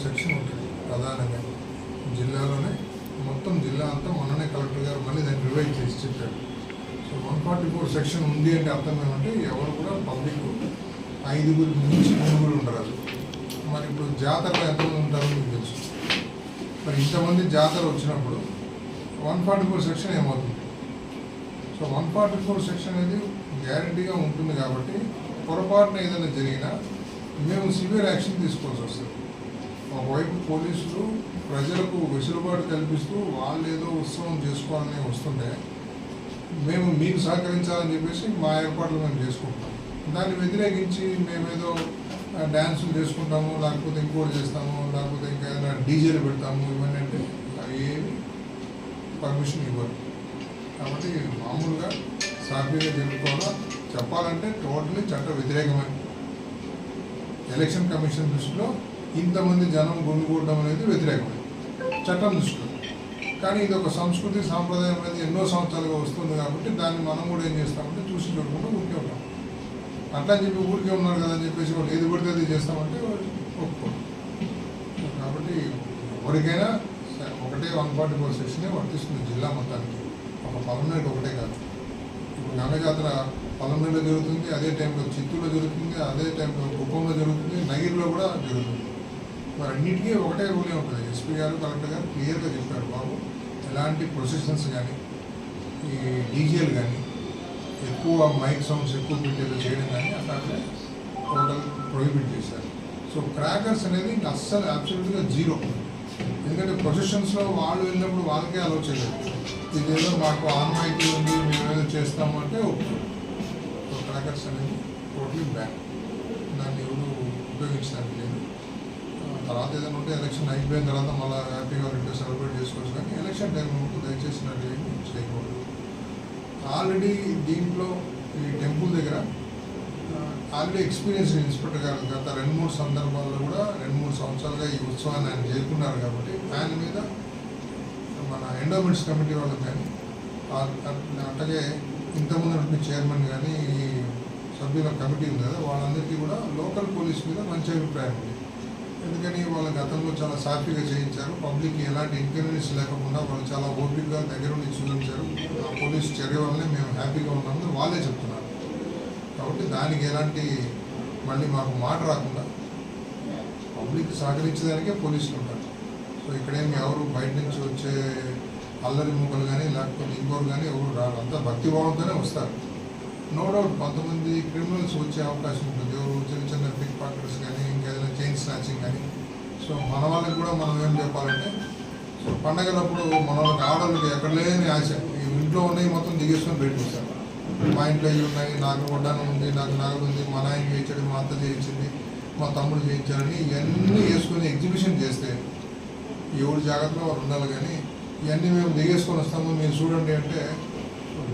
Section ఉంటుంది ప్రధానంగా జిల్లాలోనే, మొత్తం జిల్లా అంతా మొన్ననే కలెక్టర్ గారు మళ్ళీ దాన్ని రివైజ్ చేసి చెప్పారు. సో 144 సెక్షన్ ఉంది అంటే అర్థం ఏమంటే ఎవరు కూడా పబ్లిక్ 5 నుంచి 3 ఉండరాదు. మరి ఇప్పుడు జాతరలో ఎంతమంది ఉంటారో మీకు తెలుసు. మరి ఇంతమంది జాతర వచ్చినప్పుడు 144 సెక్షన్ ఏమవుతుంది? సో 144 సెక్షన్ అనేది గ్యారంటీగా ఉంటుంది కాబట్టి పొరపాటున ఏదైనా జరిగినా మేము సివియర్ యాక్షన్ తీసుకోవాల్సి వస్తుంది. ఒకవైపు పోలీసులు ప్రజలకు వెసులుబాటు కల్పిస్తూ వాళ్ళు ఏదో ఉత్సవం చేసుకోవాలని వస్తుంటే మేము మీకు సహకరించాలని చెప్పేసి మా ఏర్పాట్లు మేము చేసుకుంటాం. దాన్ని వ్యతిరేకించి మేమేదో డ్యాన్సులు చేసుకుంటాము, లేకపోతే ఇంకోటి చేస్తాము, లేకపోతే ఇంకా ఏదైనా డీజేలు పెడతాము, ఇవన్నీ అంటే ఏమి పర్మిషన్ ఇవ్వరు. కాబట్టి మామూలుగా సాఫీగా జరుపుకోవాలా చెప్పాలంటే టోటలీ చట్ట వ్యతిరేకమే. ఎలక్షన్ కమిషన్ దృష్టిలో ఇంతమంది జనం గుమిగూడడం అనేది వ్యతిరేకమే చట్టం దృష్టిలో. కానీ ఇది ఒక సంస్కృతి సాంప్రదాయం అనేది ఎన్నో సంవత్సరాలుగా వస్తుంది కాబట్టి దాన్ని మనం కూడా ఏం చేస్తామంటే చూసి చూడకుండా ఊరికే ఉంటాం. అట్లా చెప్పి ఊరికే ఉన్నారు కదా అని చెప్పేసి వాళ్ళు ఏది పడితే అది చేస్తామంటే ఒప్పుకోరు. కాబట్టి ఎవరికైనా ఒకటే 144 సెక్షనే వర్తిస్తుంది జిల్లా మొత్తానికి. ఒక పలమనేరు ఒకటే కాదు. ఇప్పుడు గంగజాతర పలమనేరులో జరుగుతుంది, అదే టైంలో చిత్తూరులో జరుగుతుంది, అదే టైంలో కుప్పంలో జరుగుతుంది, నగిరిలో కూడా జరుగుతుంది. మరి అన్నింటికీ ఒకటే రూలే ఉంటుంది. ఎస్పీ గారు కలెక్టర్ గారు క్లియర్గా చెప్పారు, బాబు ఎలాంటి ప్రొసెషన్స్ కానీ ఈ డీజేలు కానీ ఎక్కువ మైక్ సౌండ్స్ ఎక్కువ పెట్టేది చేయడం కానీ అట్లాంటిదే టోటల్ ప్రొహిబిట్ చేశారు. సో క్రాకర్స్ అనేది ఇంకా అస్సలు అబ్సల్యూట్గా జీరో. ఎందుకంటే ప్రొసెషన్స్లో వాళ్ళు వెళ్ళినప్పుడు వాళ్ళకే అలౌ చేయలేదు. ఇదేదో మాకు ఆన్మైటీ ఉంది మేము ఏదో చేస్తాము అంటే ఒప్పుకోరు. సో క్రాకర్స్ అనేది టోటలీ బ్యాన్, దాన్ని ఎవరు ఉపయోగించడానికి లేదు. తర్వాత ఏదైనా ఉంటే ఎలక్షన్ అయిపోయిన తర్వాత మళ్ళీ హ్యాపీగా ఉంటే సెలబ్రేట్ చేసుకోవచ్చు, కానీ ఎలక్షన్ టైం ఉంటే దయచేసి చేయకూడదు. ఆల్రెడీ దీంట్లో ఈ టెంపుల్ దగ్గర ఆల్రెడీ ఎక్స్పీరియన్స్ ఇన్స్పెక్టర్ గారు గత 2-3 సందర్భాల్లో కూడా 2-3 సంవత్సరాలుగా ఈ ఉత్సవాన్ని ఆయన చేరుకున్నారు కాబట్టి ఆయన మీద మన ఎండోమెంట్స్ కమిటీ వాళ్ళకి కానీ అట్లాగే ఇంతకుముందు చైర్మన్ కానీ ఈ సభ్యుల కమిటీ ఉంది కదా వాళ్ళందరికీ కూడా లోకల్ పోలీస్ మీద మంచి అభిప్రాయం ఉంది. ఎందుకని వాళ్ళ గతంలో చాలా సాఫీగా చేయించారు, పబ్లిక్కి ఎలాంటి ఇన్కన్వీనియన్స్ లేకుండా వాళ్ళు చాలా ఓపికగా దగ్గరుండి చూపించారు. ఆ పోలీసు చర్య వల్లనే మేము హ్యాపీగా ఉన్నామని వాళ్ళే చెప్తున్నారు. కాబట్టి దానికి ఎలాంటి మళ్ళీ మాకు మాట రాకుండా పబ్లిక్ సహకరించడానికే పోలీసులు ఉంటారు. సో ఇక్కడేమి ఎవరు బయట నుంచి వచ్చే అల్లరి మూకలు కానీ లేకపోతే ఇంకోరు కానీ ఎవరు రారు, అంతా భక్తిభావంతోనే వస్తారు. నో డౌట్ కొంతమంది క్రిమినల్స్ వచ్చే అవకాశం ఉంటుంది, ఎవరు చిన్న చిన్న పిక్ పాకెట్స్ కానీ ఇంకేదైనా చైన్ స్నాచింగ్ కానీ. సో మన వాళ్ళకి కూడా మనం ఏం చెప్పాలంటే, సో పండగలప్పుడు మన వాళ్ళకి ఆడవాళ్ళకి ఎక్కడ లేని ఆశ, ఇంట్లో ఉన్నాయి మొత్తం దిగేసుకొని బయటకు వస్తారు. మా ఇంట్లో ఇవి ఉన్నాయి, నాకు వడ్డానం ఉంది, నాకు నగదు ఉంది, మా నాయన చేయించాడు, మా అత్త చేయించింది, మా తమ్ముడు చేయించాడని ఇవన్నీ వేసుకొని ఎగ్జిబిషన్ చేస్తే ఎవరు జాగ్రత్తలో వాళ్ళు ఉండాలి. కానీ ఇవన్నీ మేము దిగేసుకొని వస్తాము మీరు చూడండి అంటే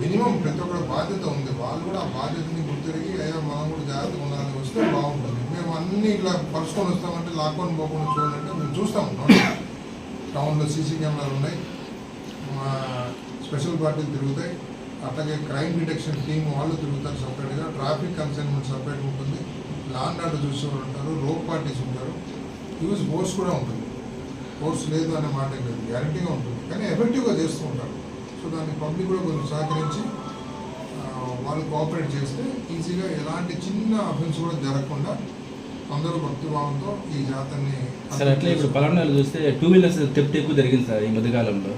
మినిమం ప్రతి ఒక్కరి బాధ్యత ఉంది. వాళ్ళు కూడా ఆ బాధ్యతని గుర్తిరిగి అయ్యా మనం కూడా జాగ్రత్తగా ఉండాలని వస్తే బాగుంటుంది. మేము అన్నీ ఇట్లా పరుచుకొని వస్తామంటే లాక్కొని పోకుండా చూడాలంటే మేము చూస్తాము. టౌన్లో సీసీ కెమెరాలు ఉన్నాయి, మా స్పెషల్ పార్టీలు తిరుగుతాయి, అట్లాగే క్రైమ్ డిటెక్షన్ టీమ్ వాళ్ళు తిరుగుతారు సపరేట్గా, ట్రాఫిక్ కన్సైన్మెంట్ సపరేట్ ఉంటుంది, లా అండ్ ఆర్డర్ చూసేవాళ్ళు ఉంటారు, రోడ్ పార్టీస్ ఉంటారు, యూజ్ ఫోర్స్ కూడా ఉంటుంది. ఫోర్స్ లేదు అనే మాట లేదు, గ్యారంటీగా ఉంటుంది, కానీ ఎఫెక్టివ్గా చేస్తూ ఉంటారు. సో దాన్ని పబ్లిక్ కూడా కొంచెం సహకరించి వాళ్ళు కోఆపరేట్ చేస్తే ఈజీగా ఎలాంటి చిన్న అఫెన్స్ కూడా జరగకుండా అందరూ భక్తిభావంతో ఈ జాతరని. సార్ అట్లా ఇప్పుడు పలానాలు చూస్తే 2 వీలర్స్ థెఫ్ట్ ఎక్కువ జరిగింది సార్ ఈ మధ్యకాలంలో.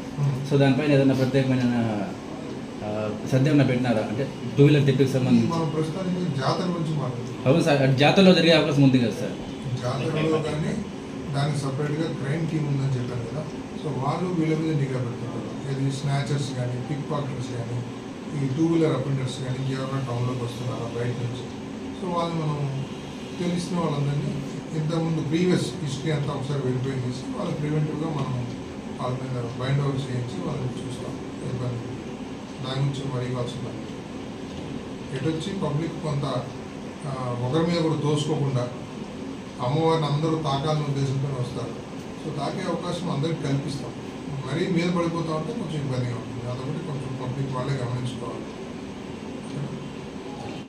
సో దానిపైన ఏదైనా ప్రత్యేకమైన సద్యం పెట్టినారా అంటే 2 వీలర్ థెఫ్ట్కి సంబంధించి? మనం ప్రస్తుతానికి జాతర గురించి మాట్లాడుతున్నాం. అవును సార్, జాతరలో జరిగే అవకాశం ఉంది కదా సార్? జాతరలో కానీ దానికి సపరేట్గా క్రైమ్ టీమ్ ఉందని చెప్పాను కదా. సో వాళ్ళు వీళ్ళ మీద నిఘా పెడుతుంటారు. ఇది స్నాచర్స్ కానీ, పిక్ పాకెటర్స్ కానీ, ఈ 2 వీలర్ అఫెండర్స్ కానీ ఇంకెవరైనా టౌన్లోకి వస్తున్నారా బయట నుంచి. సో వాళ్ళు మనం తెలిసిన వాళ్ళందరినీ ఇంతకుముందు ప్రీవియస్ హిస్టరీ అంతా ఒకసారి వెరిఫై చేసి వాళ్ళు ప్రివెంటివ్గా మనం వాళ్ళ మీద బైండ్ ఓవర్ చేయించి వాళ్ళని చూస్తాం. ఇబ్బంది దాని గురించి మరిగాల్సిన పని. ఎటొచ్చి పబ్లిక్ కొంత ఒకరి మీద కూడా దోసుకోకుండా అమ్మవారిని అందరూ తాకాలని ఉద్దేశంతో వస్తారు. సో తాకే అవకాశం అందరికీ కల్పిస్తాం. మరీ మీద పడిపోతా ఉంటే కొంచెం ఇబ్బందిగా ఉంటుంది. అదొకటి కొంచెం పబ్లిక్ వాళ్ళే గమనించుకోవాలి.